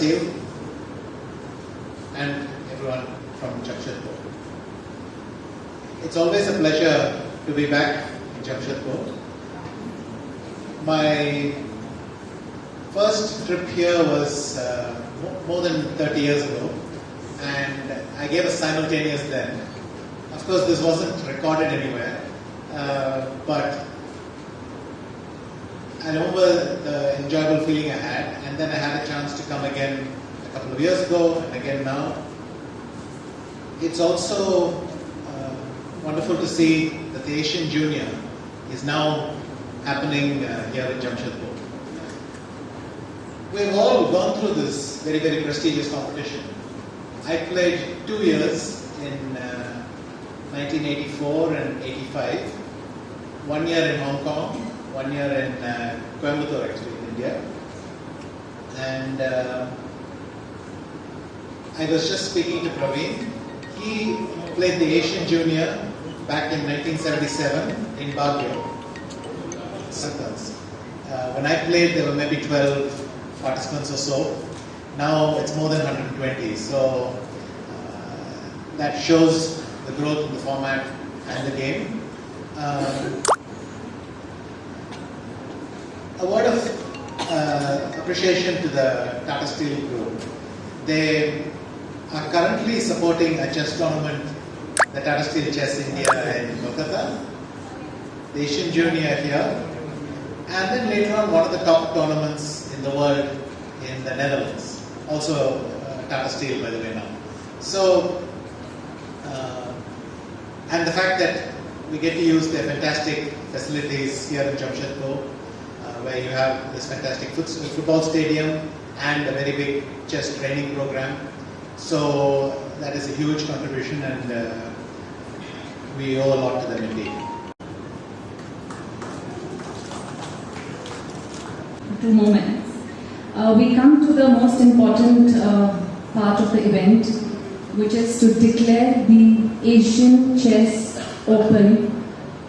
Steel and everyone from Jamshedpur. It's always a pleasure to be back in Jamshedpur. My first trip here was more than 30 years ago, and I gave a simultaneous then. Of course, this wasn't recorded anywhere, but I remember the enjoyable feeling I had, and then I had a chance to come again a couple of years ago and again now. It's also wonderful to see that the Asian Junior is now happening here in Jamshedpur. We've all gone through this very, very prestigious competition. I played 2 years in 1984 and 85, 1 year in Hong Kong, 1 year in Coimbatore actually in India. And I was just speaking to Praveen. He played the Asian Junior back in 1977 in Baguio. When I played, there were maybe 12 participants or so. Now it's more than 120. So that shows the growth in the format and the game. A word of appreciation to the Tata Steel group. They are currently supporting a chess tournament, the Tata Steel Chess India in Kolkata, the Asian Junior here, and then later on one of the top tournaments in the world in the Netherlands, also Tata Steel by the way now. So, and the fact that we get to use their fantastic facilities here in Jamshedpur, where you have this fantastic football stadium and a very big chess training program. So that is a huge contribution, and we owe a lot to them indeed. 2 more minutes. We come to the most important part of the event, which is to declare the Asian Chess Open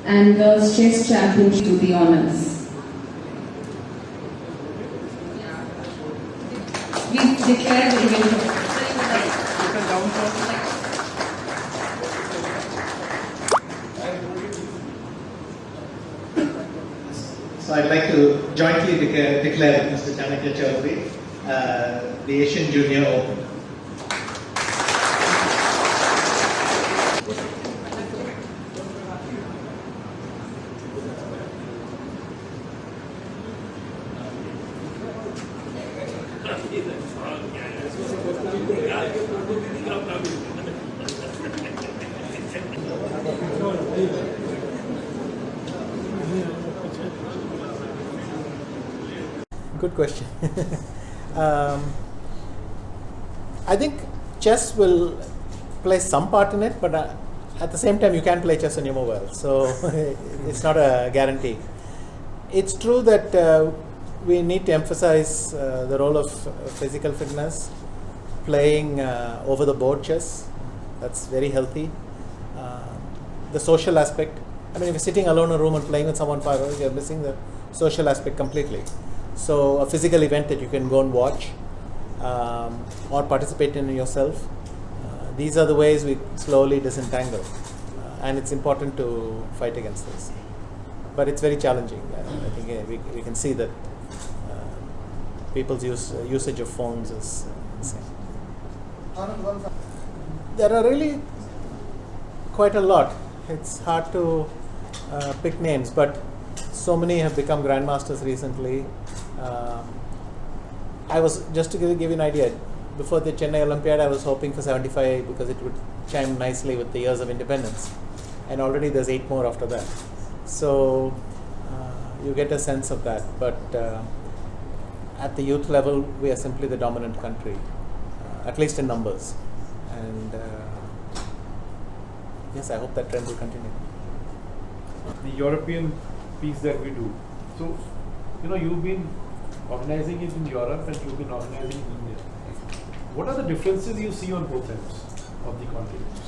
and Girls Chess Championship to the honors. We declare the event. So I'd like to jointly declare Mr. Chanakya Chaudhary the Asian Junior Open. Good question. I think chess will play some part in it, but at the same time you can play chess on your mobile, so it's not a guarantee. It's true that we need to emphasize the role of physical fitness, playing over the board chess. That's very healthy. The social aspect. I mean, if you're sitting alone in a room and playing with someone 5 hours, you're missing the social aspect completely. So a physical event that you can go and watch or participate in yourself. These are the ways we slowly disentangle, and it's important to fight against this. But it's very challenging. I think we can see that people's usage of phones is insane. There are really quite a lot. It's hard to pick names, but so many have become grandmasters recently. I was, just to give you an idea, before the Chennai Olympiad I was hoping for 75 because it would chime nicely with the years of independence, and already there's 8 more after that. So you get a sense of that, but at the youth level we are simply the dominant country, at least in numbers, and yes, I hope that trend will continue. The European piece that we do. So, you've been organizing it in Europe and you've been organizing it in India. What are the differences you see on both ends of the continents?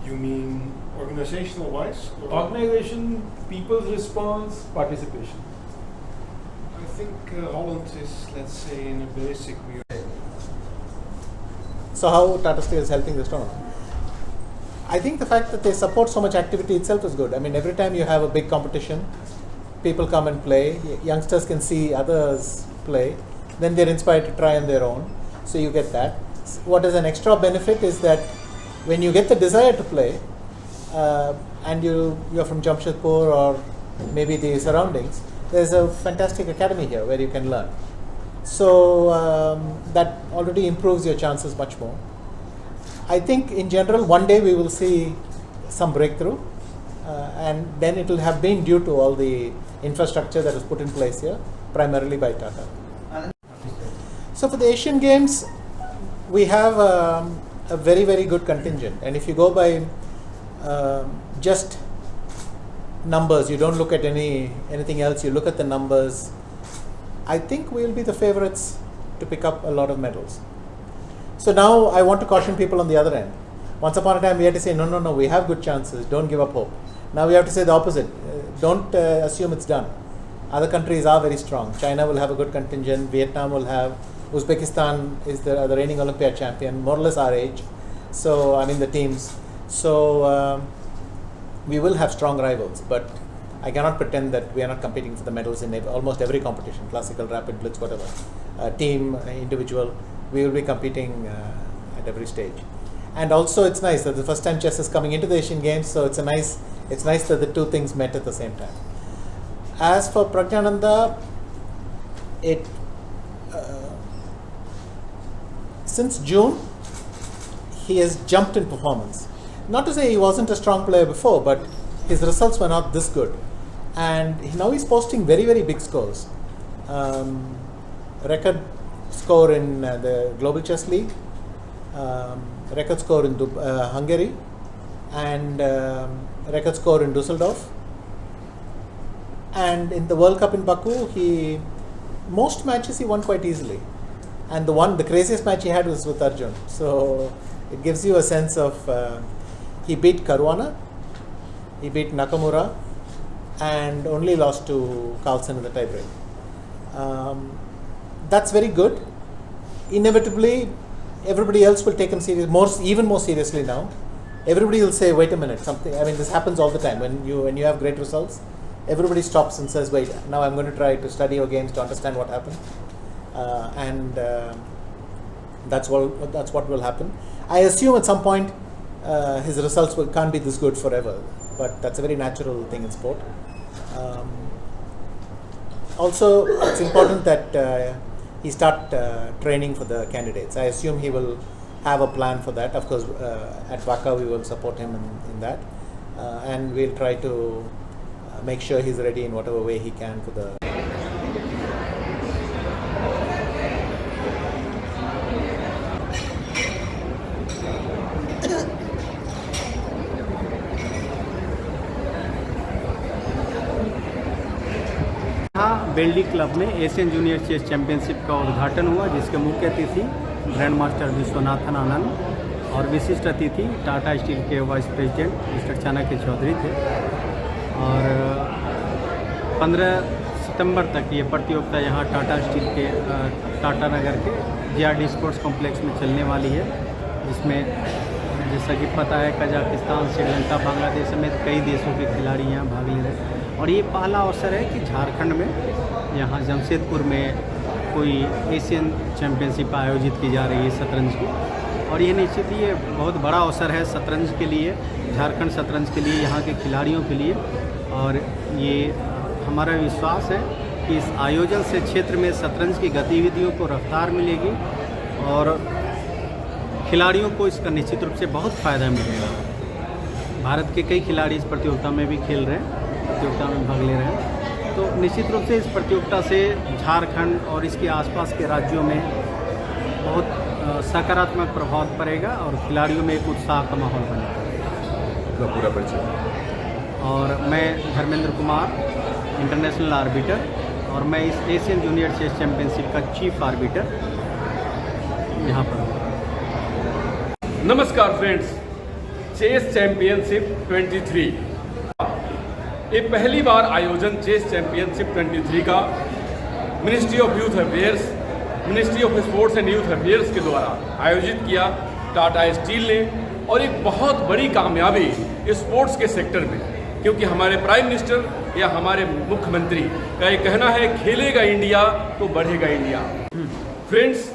You mean organizational wise? Organization, people's response, participation. I think Holland is, let's say, in a basic, we So how Tata Steel is helping this tournament? I think the fact that they support so much activity itself is good. I mean, every time you have a big competition, people come and play. Youngsters can see others play. Then they're inspired to try on their own. So you get that. What is an extra benefit is that when you get the desire to play, and you're from Jamshedpur or maybe the surroundings, there's a fantastic academy here where you can learn. So that already improves your chances much more. I think in general, one day we will see some breakthrough, and then it will have been due to all the infrastructure that is put in place here, primarily by Tata. So for the Asian Games, we have a very, very good contingent. And if you go by just numbers, you don't look at anything else, you look at the numbers, I think we'll be the favorites to pick up a lot of medals. So now I want to caution people on the other end. Once upon a time we had to say, no, we have good chances, don't give up hope. Now we have to say the opposite. Don't assume it's done. Other countries are very strong. China will have a good contingent, Vietnam will have, Uzbekistan is the reigning Olympiad champion, more or less our age. So, I mean the teams. So we will have strong rivals, but I cannot pretend that we are not competing for the medals in almost every competition, classical, rapid, blitz, whatever, team, individual. We will be competing at every stage. And also it's nice that the first time chess is coming into the Asian Games, so it's nice that the two things met at the same time. As for Pragyananda, since June, he has jumped in performance. Not to say he wasn't a strong player before, but his results were not this good. And now he's posting very, very big scores. Record score in the Global Chess League, record score in Hungary, and record score in Dusseldorf. And in the World Cup in Baku, most matches he won quite easily. And the craziest match he had was with Arjun. So it gives you a sense of, he beat Caruana, he beat Nakamura, and only lost to Carlsen in the tiebreak. That's very good. Inevitably, everybody else will take him even more seriously now. Everybody will say, wait a minute, something. I mean, this happens all the time. When you have great results, everybody stops and says, wait, now I'm going to try to study your games to understand what happened. And that's what will happen. I assume at some point his results can't be this good forever, but that's a very natural thing in sport. Also, it's important that he start training for the candidates. I assume he will have a plan for that. Of course, at WACA we will support him in that, and we'll try to make sure he's ready in whatever way he can for the. Beldih club में Asian junior chess championship का उद्घाटन हुआ, जिसके मुख्य अतिथि grand master Viswanathan Anand और विशिष्ट अतिथि टाटा स्टील के vice president mister Chanakya Chaudhary थे। और 15 सितंबर तक ये प्रतियोगिता यहाँ टाटा स्टील के टाटा नगर के JRD स्पोर्ट्स कॉम्प्लेक्स में चलने वाली है, जिसमें जैसा कि पता है कजाकिस्तान, श्रीलंका, बांग्लादेश समेत कई देशों के खिलाड़ी यहाँ भाग ले रहे हैं। और ये पहला अवसर है कि झारखंड में यहाँ जमशेदपुर में कोई एशियन चैम्पियनशिप आयोजित की जा रही है शतरंज की। और ये निश्चित ही ये बहुत बड़ा अवसर है शतरंज के लिए, झारखंड शतरंज के लिए, यहाँ के खिलाड़ियों के लिए। और ये हमारा विश्वास है कि इस आयोजन से क्षेत्र में शतरंज की गतिविधियों को रफ्तार मिलेगी और खिलाड़ियों को इसका निश्चित रूप से बहुत फ़ायदा मिलेगा। भारत के कई खिलाड़ी इस प्रतियोगिता में भी खेल रहे हैं, प्रतियोगिता में भाग ले रहे हैं। तो निश्चित रूप से इस प्रतियोगिता से झारखंड और इसके आसपास के राज्यों में बहुत सकारात्मक प्रभाव पड़ेगा और खिलाड़ियों में एक उत्साह का माहौल बनेगा। पूरा परिचय। और मैं धर्मेंद्र कुमार, इंटरनेशनल आर्बिटर, और मैं इस एशियन जूनियर चेस चैंपियनशिप का चीफ आर्बिटर यहाँ पर हूँ। नमस्कार फ्रेंड्स, चेस चैंपियनशिप 23 ये पहली बार आयोजन चेस चैंपियनशिप 23 का ministry of youth affairs, ministry of sports and youth affairs के द्वारा आयोजित किया टाटा स्टील ने, और एक बहुत बड़ी कामयाबी स्पोर्ट्स के सेक्टर में, क्योंकि हमारे प्राइम मिनिस्टर या हमारे मुख्यमंत्री का ये कहना है खेलेगा इंडिया तो बढ़ेगा India. Friends,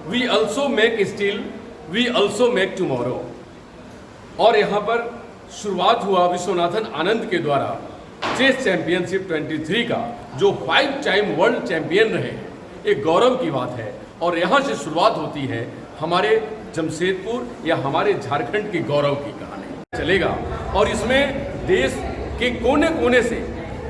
we also make steel, we also make tomorrow. और यहाँ पर शुरुआत हुआ विश्वनाथन आनंद के द्वारा चेस चैंपियनशिप 23 का, जो 5 टाइम वर्ल्ड चैंपियन रहे। एक गौरव की बात है, और यहाँ से शुरुआत होती है हमारे जमशेदपुर या हमारे झारखंड की गौरव की कहानी चलेगा। और इसमें देश के कोने कोने से,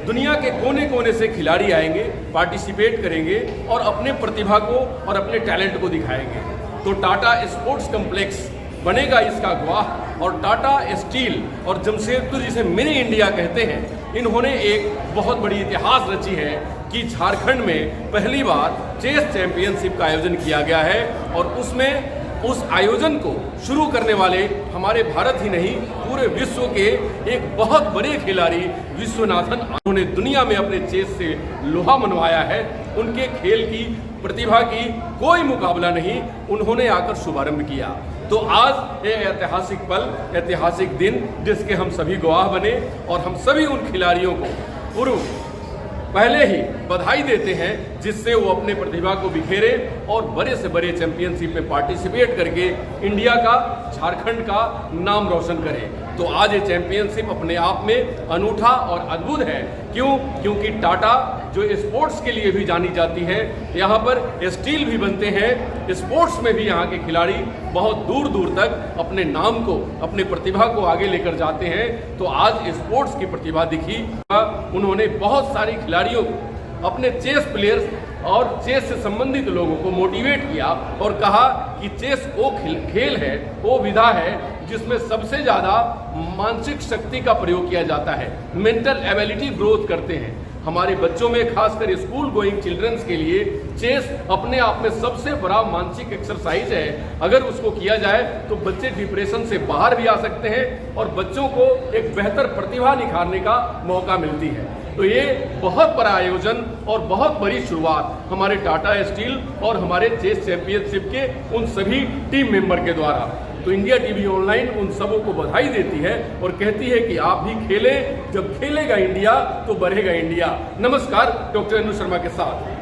दुनिया के कोने कोने से खिलाड़ी आएंगे, पार्टिसिपेट करेंगे और अपने प्रतिभा को और अपने टैलेंट को दिखाएंगे। तो टाटा स्पोर्ट्स कॉम्प्लेक्स बनेगा इसका गवाह। और टाटा स्टील और जमशेदपुर, जिसे मिनी इंडिया कहते हैं, इन्होंने एक बहुत बड़ी इतिहास रची है कि झारखंड में पहली बार चेस चैंपियनशिप का आयोजन किया गया है। और उसमें उस आयोजन को शुरू करने वाले हमारे भारत ही नहीं, पूरे विश्व के एक बहुत बड़े खिलाड़ी विश्वनाथन, उन्होंने दुनिया में अपने चेस से लोहा मनवाया है। उनके खेल की प्रतिभा की कोई मुकाबला नहीं, उन्होंने आकर शुभारंभ किया। तो आज ये ऐतिहासिक पल, ऐतिहासिक दिन, जिसके हम सभी गवाह बने, और हम सभी उन खिलाड़ियों को पूर्व पहले ही बधाई देते हैं, जिससे वो अपने प्रतिभा को बिखेरे और बड़े से बड़े चैंपियनशिप में पार्टिसिपेट करके इंडिया का, झारखंड का नाम रोशन करें। तो आज ये चैंपियनशिप अपने आप में अनूठा और अद्भुत है। क्यों? क्योंकि टाटा जो स्पोर्ट्स के लिए भी जानी जाती है, यहाँ पर स्टील भी बनते हैं, स्पोर्ट्स में भी यहाँ के खिलाड़ी बहुत दूर दूर तक अपने नाम को, अपने प्रतिभा को आगे लेकर जाते हैं। तो आज स्पोर्ट्स की प्रतिभा दिखी। उन्होंने बहुत सारे खिलाड़ियों को, अपने चेस प्लेयर्स और चेस से संबंधित लोगों को मोटिवेट किया और कहा कि चेस वो खेल है, वो विधा है जिसमें सबसे ज़्यादा मानसिक शक्ति का प्रयोग किया जाता है, मेंटल एबिलिटी ग्रोथ करते हैं। हमारे बच्चों में, खासकर स्कूल गोइंग चिल्ड्रंस के लिए चेस अपने आप में सबसे बड़ा मानसिक एक्सरसाइज है। अगर उसको किया जाए तो बच्चे डिप्रेशन से बाहर भी आ सकते हैं और बच्चों को एक बेहतर प्रतिभा निखारने का मौका मिलती है। तो ये बहुत बड़ा आयोजन और बहुत बड़ी शुरुआत हमारे टाटा स्टील और हमारे चेस चैंपियनशिप के उन सभी टीम मेंबर के द्वारा। तो इंडिया टीवी ऑनलाइन उन सबों को बधाई देती है और कहती है कि आप भी खेलें, जब खेलेगा इंडिया तो बढ़ेगा इंडिया। नमस्कार, डॉक्टर अनु शर्मा के साथ।